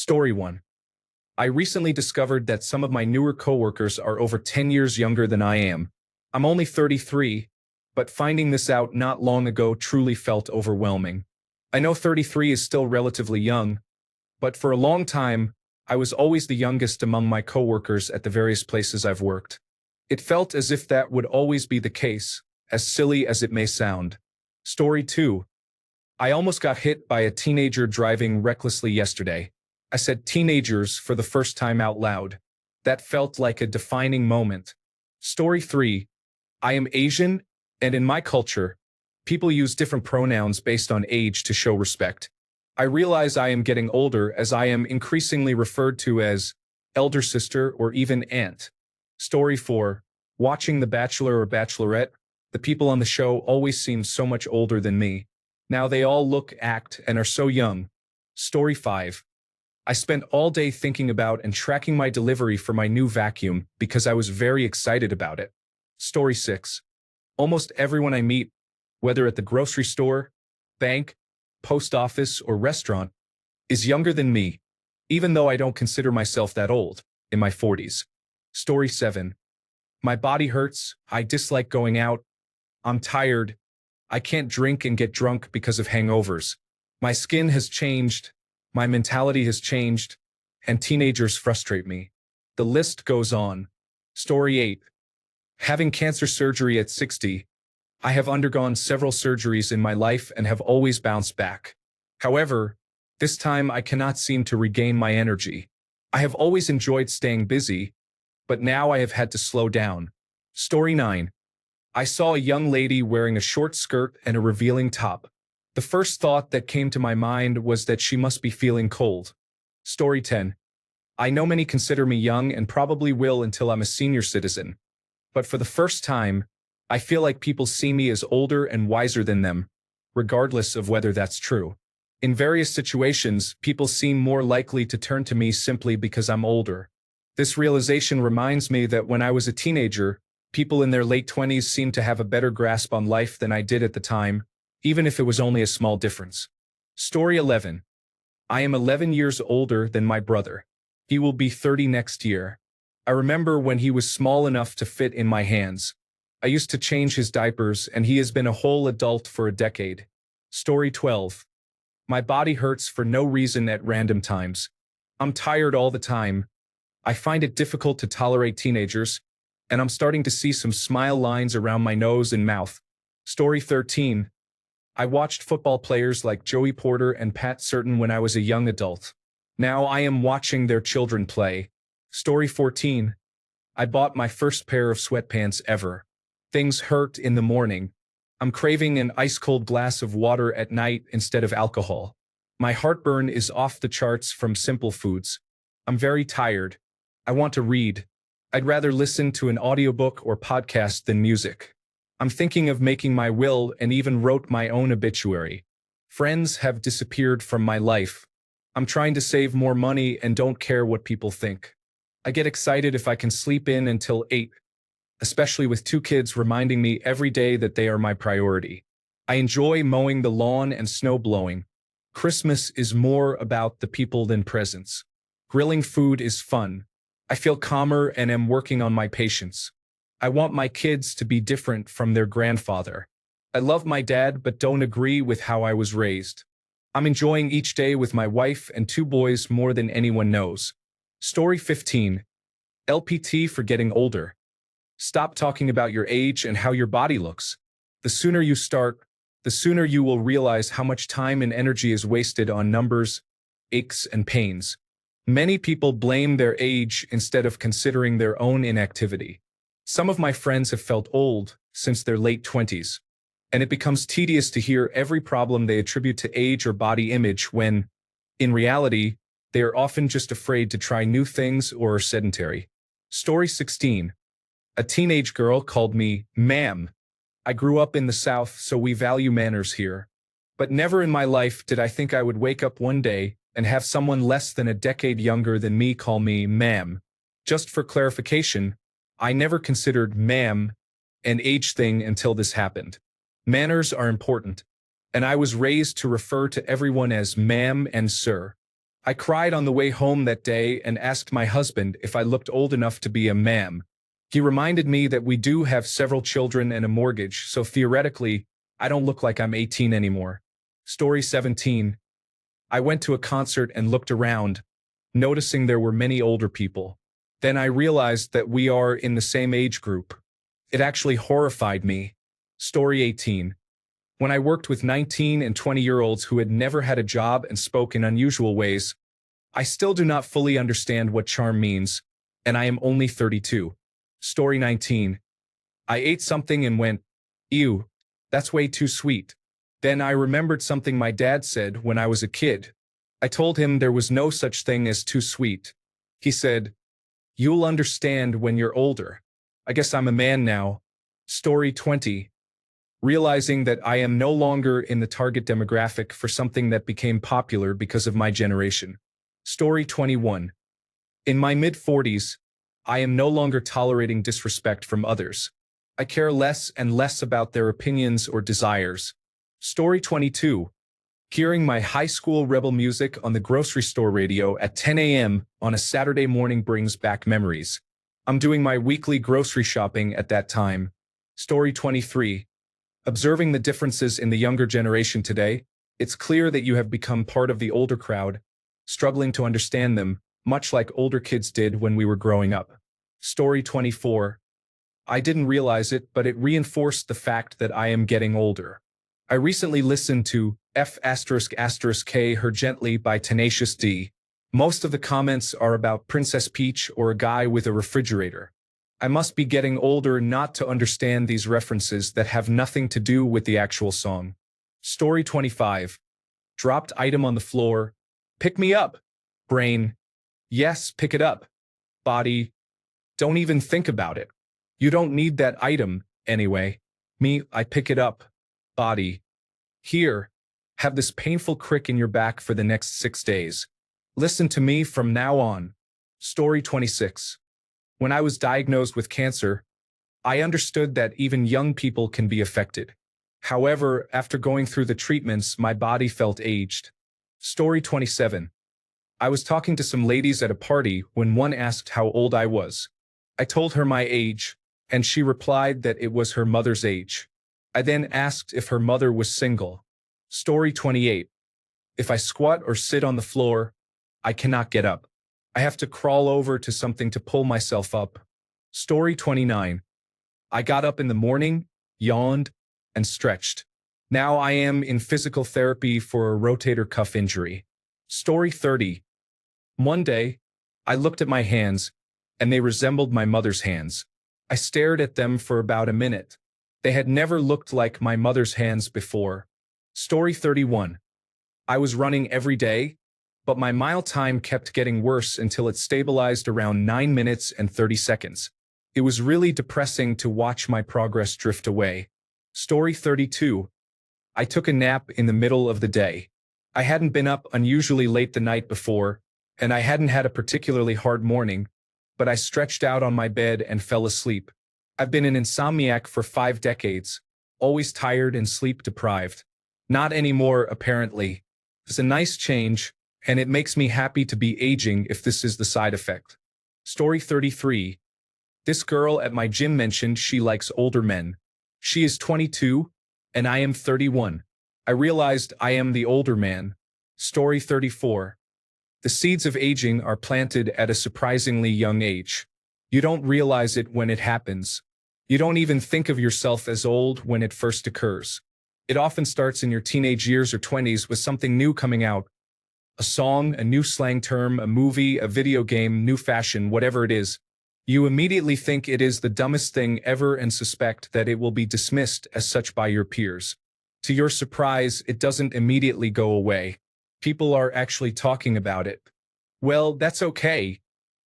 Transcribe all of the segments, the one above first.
Story 1. I recently discovered that some of my newer coworkers are over 10 years younger than I am. I'm only 33, but finding this out not long ago truly felt overwhelming. I know 33 is still relatively young, but for a long time, I was always the youngest among my coworkers at the various places I've worked. It felt as if that would always be the case, as silly as it may sound. Story 2. I almost got hit by a teenager driving recklessly yesterday. I said teenagers for the first time out loud. That felt like a defining moment. Story 3. I am Asian, and in my culture, people use different pronouns based on age to show respect. I realize I am getting older as I am increasingly referred to as elder sister or even aunt. Story 4. Watching The Bachelor or Bachelorette, the people on the show always seem so much older than me. Now they all look, act, and are so young. Story 5. I spent all day thinking about and tracking my delivery for my new vacuum because I was very excited about it. Story 6. Almost everyone I meet, whether at the grocery store, bank, post office, or restaurant, is younger than me, even though I don't consider myself that old, in my 40s. Story 7. My body hurts, I dislike going out, I'm tired, I can't drink and get drunk because of hangovers. My skin has changed, my mentality has changed, and teenagers frustrate me. The list goes on. Story 8. Having cancer surgery at 60, I have undergone several surgeries in my life and have always bounced back. However, this time I cannot seem to regain my energy. I have always enjoyed staying busy, but now I have had to slow down. Story 9. I saw a young lady wearing a short skirt and a revealing top. The first thought that came to my mind was that she must be feeling cold. Story 10. I know many consider me young and probably will until I'm a senior citizen. But for the first time, I feel like people see me as older and wiser than them, regardless of whether that's true. In various situations, people seem more likely to turn to me simply because I'm older. This realization reminds me that when I was a teenager, people in their late 20s seemed to have a better grasp on life than I did at the time, even if it was only a small difference. Story 11. I am 11 years older than my brother. He will be 30 next year. I remember when he was small enough to fit in my hands. I used to change his diapers, and he has been a whole adult for a decade. Story 12. My body hurts for no reason at random times. I'm tired all the time. I find it difficult to tolerate teenagers, and I'm starting to see some smile lines around my nose and mouth. Story 13. I watched football players like Joey Porter and Pat Certain when I was a young adult. Now I am watching their children play. Story 14. I bought my first pair of sweatpants ever. Things hurt in the morning. I'm craving an ice-cold glass of water at night instead of alcohol. My heartburn is off the charts from simple foods. I'm very tired. I want to read. I'd rather listen to an audiobook or podcast than music. I'm thinking of making my will and even wrote my own obituary. Friends have disappeared from my life. I'm trying to save more money and don't care what people think. I get excited if I can sleep in until 8, especially with 2 kids reminding me every day that they are my priority. I enjoy mowing the lawn and snow blowing. Christmas is more about the people than presents. Grilling food is fun. I feel calmer and am working on my patience. I want my kids to be different from their grandfather. I love my dad but don't agree with how I was raised. I'm enjoying each day with my wife and 2 boys more than anyone knows. Story 15. LPT for getting older. Stop talking about your age and how your body looks. The sooner you start, the sooner you will realize how much time and energy is wasted on numbers, aches, and pains. Many people blame their age instead of considering their own inactivity. Some of my friends have felt old since their late 20s, and it becomes tedious to hear every problem they attribute to age or body image when, in reality, they are often just afraid to try new things or are sedentary. Story 16. A teenage girl called me ma'am. I grew up in the South, so we value manners here. But never in my life did I think I would wake up one day and have someone less than a decade younger than me call me ma'am. Just for clarification, I never considered ma'am an age thing until this happened. Manners are important, and I was raised to refer to everyone as ma'am and sir. I cried on the way home that day and asked my husband if I looked old enough to be a ma'am. He reminded me that we do have several children and a mortgage, so theoretically, I don't look like I'm 18 anymore. Story 17. I went to a concert and looked around, noticing there were many older people. Then I realized that we are in the same age group. It actually horrified me. Story 18. When I worked with 19 and 20-year-olds who had never had a job and spoke in unusual ways, I still do not fully understand what charm means, and I am only 32. Story 19. I ate something and went, "Ew, that's way too sweet." Then I remembered something my dad said when I was a kid. I told him there was no such thing as too sweet. He said, "You'll understand when you're older." I guess I'm a man now. Story 20. Realizing that I am no longer in the target demographic for something that became popular because of my generation. Story 21. In my mid-40s, I am no longer tolerating disrespect from others. I care less and less about their opinions or desires. Story 22. Hearing my high school rebel music on the grocery store radio at 10 a.m. on a Saturday morning brings back memories. I'm doing my weekly grocery shopping at that time. Story 23. Observing the differences in the younger generation today, it's clear that you have become part of the older crowd, struggling to understand them, much like older kids did when we were growing up. Story 24. I didn't realize it, but it reinforced the fact that I am getting older. I recently listened to F***K Her Gently by Tenacious D. Most of the comments are about Princess Peach or a guy with a refrigerator. I must be getting older not to understand these references that have nothing to do with the actual song. Story 25. Dropped item on the floor. Pick me up. Brain. Yes, pick it up. Body. Don't even think about it. You don't need that item, anyway. Me, I pick it up. Body. Here. Have this painful crick in your back for the next 6 days. Listen to me from now on. Story 26. When I was diagnosed with cancer, I understood that even young people can be affected. However, after going through the treatments, my body felt aged. Story 27. I was talking to some ladies at a party when one asked how old I was. I told her my age, and she replied that it was her mother's age. I then asked if her mother was single. Story 28. If I squat or sit on the floor, I cannot get up. I have to crawl over to something to pull myself up. Story 29. I got up in the morning, yawned, and stretched. Now I am in physical therapy for a rotator cuff injury. Story 30. One day, I looked at my hands, and they resembled my mother's hands. I stared at them for about a minute. They had never looked like my mother's hands before. Story 31. I was running every day, but my mile time kept getting worse until it stabilized around 9 minutes and 30 seconds. It was really depressing to watch my progress drift away. Story 32. I took a nap in the middle of the day. I hadn't been up unusually late the night before, and I hadn't had a particularly hard morning, but I stretched out on my bed and fell asleep. I've been an insomniac for 5 decades, always tired and sleep deprived. Not anymore, apparently. It's a nice change, and it makes me happy to be aging if this is the side effect. Story 33. This girl at my gym mentioned she likes older men. She is 22, and I am 31. I realized I am the older man. Story 34. The seeds of aging are planted at a surprisingly young age. You don't realize it when it happens. You don't even think of yourself as old when it first occurs. It often starts in your teenage years or 20s with something new coming out. A song, a new slang term, a movie, a video game, new fashion, whatever it is. You immediately think it is the dumbest thing ever and suspect that it will be dismissed as such by your peers. To your surprise, it doesn't immediately go away. People are actually talking about it. Well, that's okay,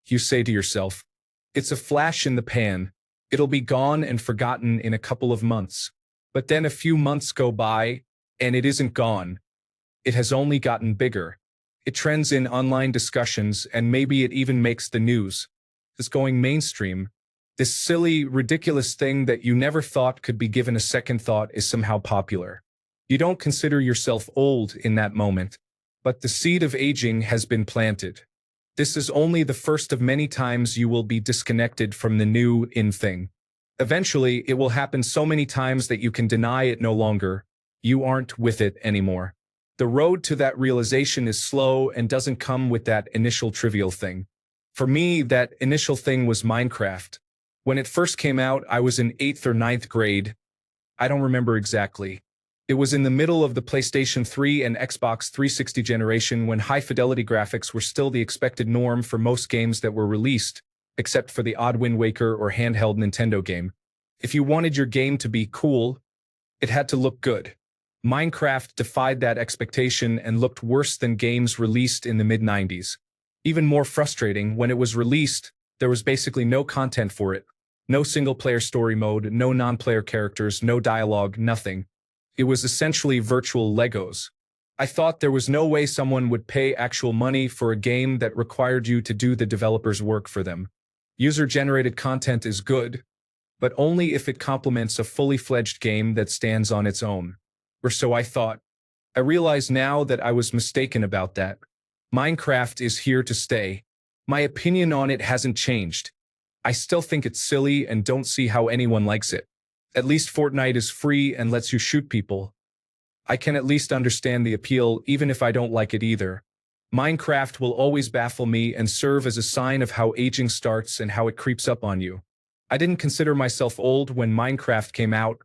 you say to yourself. It's a flash in the pan. It'll be gone and forgotten in a couple of months. But then a few months go by, and it isn't gone. It has only gotten bigger. It trends in online discussions, and maybe it even makes the news. It's going mainstream. This silly, ridiculous thing that you never thought could be given a second thought is somehow popular. You don't consider yourself old in that moment. But the seed of aging has been planted. This is only the first of many times you will be disconnected from the new in thing. Eventually, it will happen so many times that you can deny it no longer. You aren't with it anymore. The road to that realization is slow and doesn't come with that initial trivial thing. For me, that initial thing was Minecraft. When it first came out, I was in 8th or ninth grade. I don't remember exactly. It was in the middle of the PlayStation 3 and Xbox 360 generation when high-fidelity graphics were still the expected norm for most games that were released, except for the odd Wind Waker or handheld Nintendo game. If you wanted your game to be cool, it had to look good. Minecraft defied that expectation and looked worse than games released in the mid-90s. Even more frustrating, when it was released, there was basically no content for it. No single-player story mode, no non-player characters, no dialogue, nothing. It was essentially virtual Legos. I thought there was no way someone would pay actual money for a game that required you to do the developer's work for them. User-generated content is good, but only if it complements a fully fledged game that stands on its own. Or so I thought. I realize now that I was mistaken about that. Minecraft is here to stay. My opinion on it hasn't changed. I still think it's silly and don't see how anyone likes it. At least Fortnite is free and lets you shoot people. I can at least understand the appeal even if I don't like it either. Minecraft will always baffle me and serve as a sign of how aging starts and how it creeps up on you. I didn't consider myself old when Minecraft came out.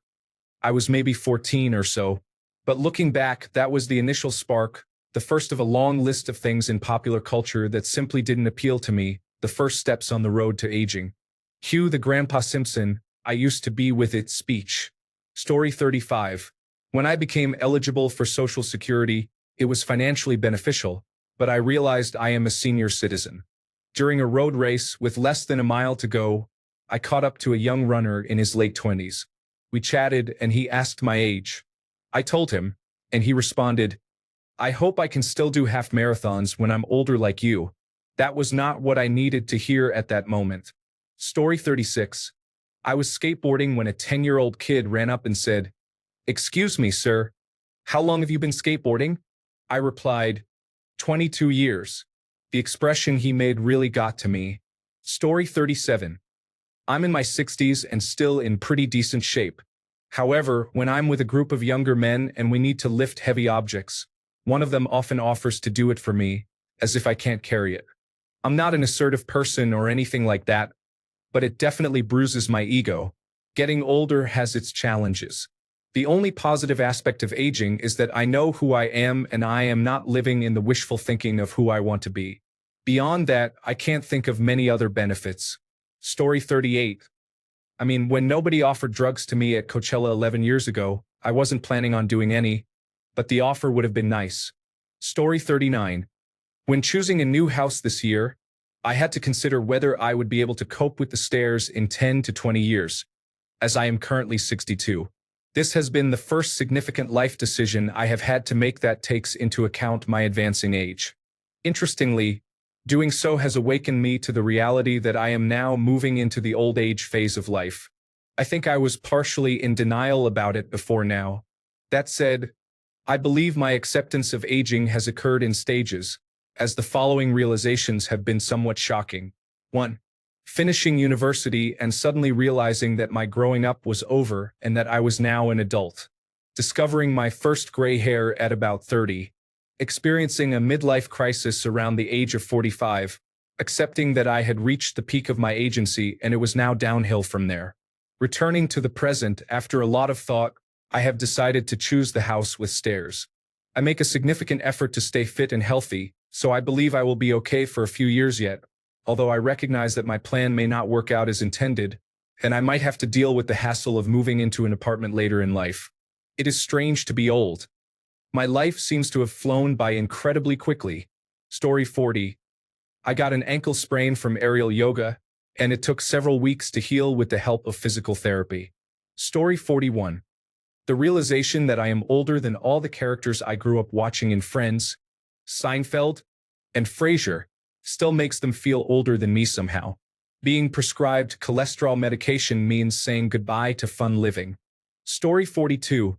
I was maybe 14 or so. But looking back, that was the initial spark, the first of a long list of things in popular culture that simply didn't appeal to me, the first steps on the road to aging. Cue the Grandpa Simpson, I used to be with it speech. Story 35. When I became eligible for Social Security, it was financially beneficial, but I realized I am a senior citizen. During a road race with less than a mile to go, I caught up to a young runner in his late 20s. We chatted and he asked my age. I told him, and he responded, I hope I can still do half marathons when I'm older like you. That was not what I needed to hear at that moment. Story 36. I was skateboarding when a 10-year-old kid ran up and said, Excuse me, sir. How long have you been skateboarding? I replied, 22 years. The expression he made really got to me. Story 37. I'm in my 60s and still in pretty decent shape. However, when I'm with a group of younger men and we need to lift heavy objects, one of them often offers to do it for me, as if I can't carry it. I'm not an assertive person or anything like that, but it definitely bruises my ego. Getting older has its challenges. The only positive aspect of aging is that I know who I am and I am not living in the wishful thinking of who I want to be. Beyond that, I can't think of many other benefits. Story 38. I mean, when nobody offered drugs to me at Coachella 11 years ago, I wasn't planning on doing any, but the offer would have been nice. Story 39. When choosing a new house this year, I had to consider whether I would be able to cope with the stairs in 10 to 20 years, as I am currently 62. This has been the first significant life decision I have had to make that takes into account my advancing age. Interestingly, doing so has awakened me to the reality that I am now moving into the old age phase of life. I think I was partially in denial about it before now. That said, I believe my acceptance of aging has occurred in stages, as the following realizations have been somewhat shocking. 1. Finishing university and suddenly realizing that my growing up was over and that I was now an adult. Discovering my first gray hair at about 30. Experiencing a midlife crisis around the age of 45, accepting that I had reached the peak of my agency and it was now downhill from there. Returning to the present after a lot of thought, I have decided to choose the house with stairs. I make a significant effort to stay fit and healthy, so I believe I will be okay for a few years yet, although I recognize that my plan may not work out as intended, and I might have to deal with the hassle of moving into an apartment later in life. It is strange to be old. My life seems to have flown by incredibly quickly. Story 40. I got an ankle sprain from aerial yoga, and it took several weeks to heal with the help of physical therapy. Story 41. The realization that I am older than all the characters I grew up watching in Friends, Seinfeld, and Frasier still makes them feel older than me somehow. Being prescribed cholesterol medication means saying goodbye to fun living. Story 42.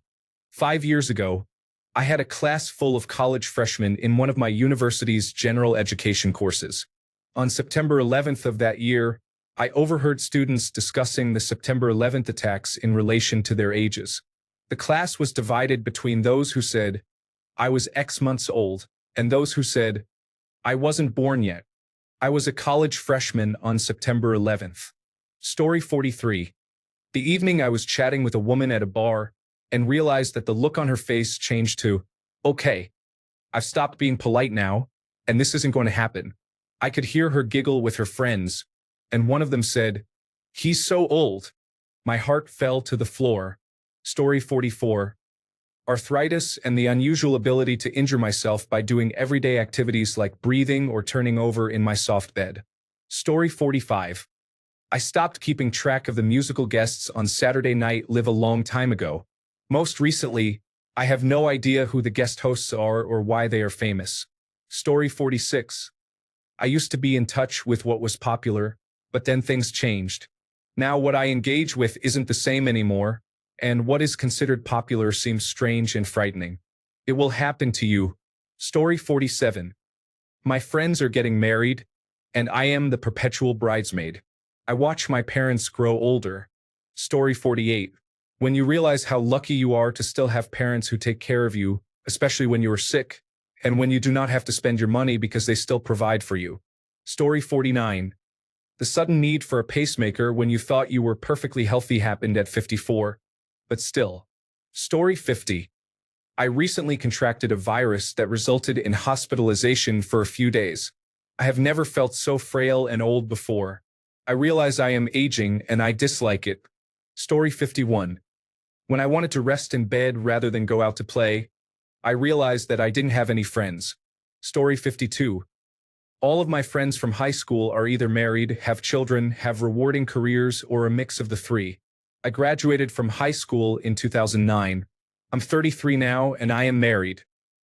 5 years ago, I had a class full of college freshmen in one of my university's general education courses. On September 11th of that year, I overheard students discussing the September 11th attacks in relation to their ages. The class was divided between those who said, "I was X months old," and those who said, "I wasn't born yet. I was a college freshman on September 11th. Story 43. The evening I was chatting with a woman at a bar and realized that the look on her face changed to, "Okay, I've stopped being polite now, and this isn't going to happen." I could hear her giggle with her friends, and one of them said, "He's so old." My heart fell to the floor. Story 44. Arthritis and the unusual ability to injure myself by doing everyday activities like breathing or turning over in my soft bed. Story 45. I stopped keeping track of the musical guests on Saturday Night Live a long time ago. Most recently, I have no idea who the guest hosts are or why they are famous. Story 46. I used to be in touch with what was popular, but then things changed. Now what I engage with isn't the same anymore, and what is considered popular seems strange and frightening. It will happen to you. Story 47. My friends are getting married, and I am the perpetual bridesmaid. I watch my parents grow older. Story 48. When you realize how lucky you are to still have parents who take care of you, especially when you are sick, and when you do not have to spend your money because they still provide for you. Story 49. The sudden need for a pacemaker when you thought you were perfectly healthy happened at 54. But still. Story 50. I recently contracted a virus that resulted in hospitalization for a few days. I have never felt so frail and old before. I realize I am aging and I dislike it. Story 51. When I wanted to rest in bed rather than go out to play, I realized that I didn't have any friends. Story 52. All of my friends from high school are either married, have children, have rewarding careers, or a mix of the three. I graduated from high school in 2009. I'm 33 now and I am married.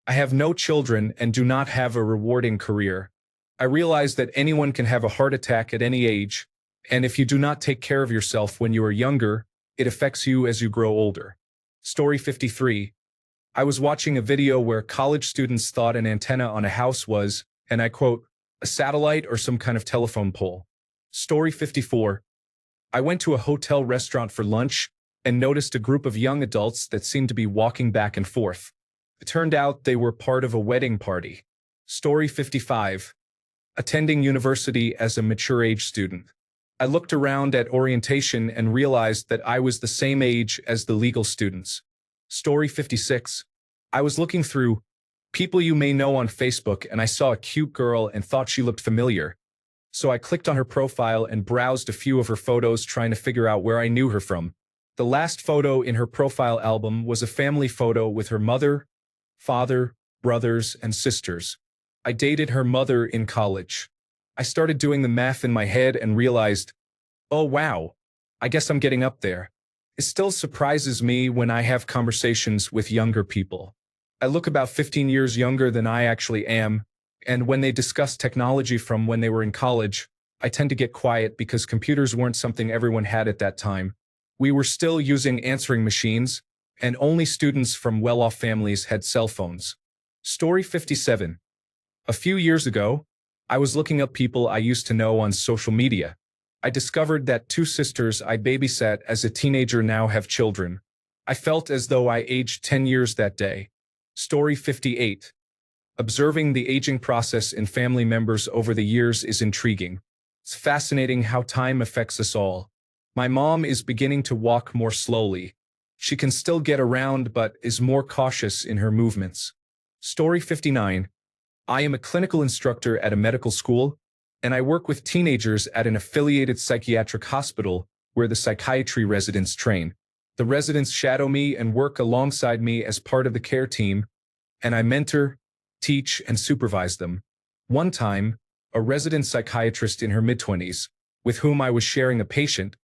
I have no children and do not have a rewarding career. I realize that anyone can have a heart attack at any age, and if you do not take care of yourself when you are younger, it affects you as you grow older. Story 53. I was watching a video where college students thought an antenna on a house was, and I quote, a satellite or some kind of telephone pole. Story 54. I went to a hotel restaurant for lunch and noticed a group of young adults that seemed to be walking back and forth. It turned out they were part of a wedding party. Story 55. Attending university as a mature age student. I looked around at orientation and realized that I was the same age as the legal students. Story 56. I was looking through people you may know on Facebook and I saw a cute girl and thought she looked familiar. So I clicked on her profile and browsed a few of her photos trying to figure out where I knew her from. The last photo in her profile album was a family photo with her mother, father, brothers, and sisters. I dated her mother in college. I started doing the math in my head and realized, oh wow, I guess I'm getting up there. It still surprises me when I have conversations with younger people. I look about 15 years younger than I actually am, and when they discuss technology from when they were in college, I tend to get quiet because computers weren't something everyone had at that time. We were still using answering machines, and only students from well-off families had cell phones. Story 57. A few years ago, I was looking up people I used to know on social media. I discovered that two sisters I babysat as a teenager now have children. I felt as though I aged 10 years that day. Story 58. Observing the aging process in family members over the years is intriguing. It's fascinating how time affects us all. My mom is beginning to walk more slowly. She can still get around but is more cautious in her movements. Story 59. I am a clinical instructor at a medical school, and I work with teenagers at an affiliated psychiatric hospital where the psychiatry residents train. The residents shadow me and work alongside me as part of the care team, and I mentor, teach, and supervise them. One time, a resident psychiatrist in her mid-20s, with whom I was sharing a patient,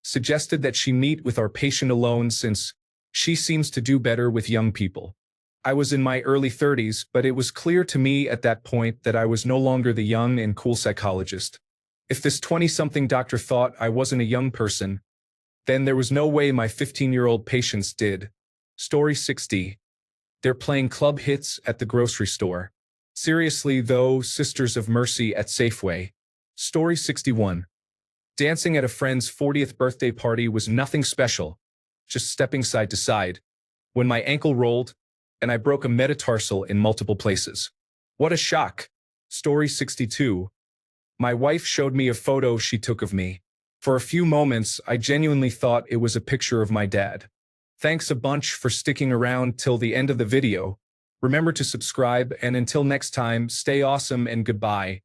suggested that she meet with our patient alone since she seems to do better with young people. I was in my early 30s, but it was clear to me at that point that I was no longer the young and cool psychologist. If this 20-something doctor thought I wasn't a young person, then there was no way my 15-year-old patients did. Story 60. They're playing club hits at the grocery store. Seriously, though, Sisters of Mercy at Safeway. Story 61. Dancing at a friend's 40th birthday party was nothing special, just stepping side to side, when my ankle rolled and I broke a metatarsal in multiple places. What a shock. Story 62. My wife showed me a photo she took of me. For a few moments, I genuinely thought it was a picture of my dad. Thanks a bunch for sticking around till the end of the video. Remember to subscribe, and until next time, stay awesome and goodbye.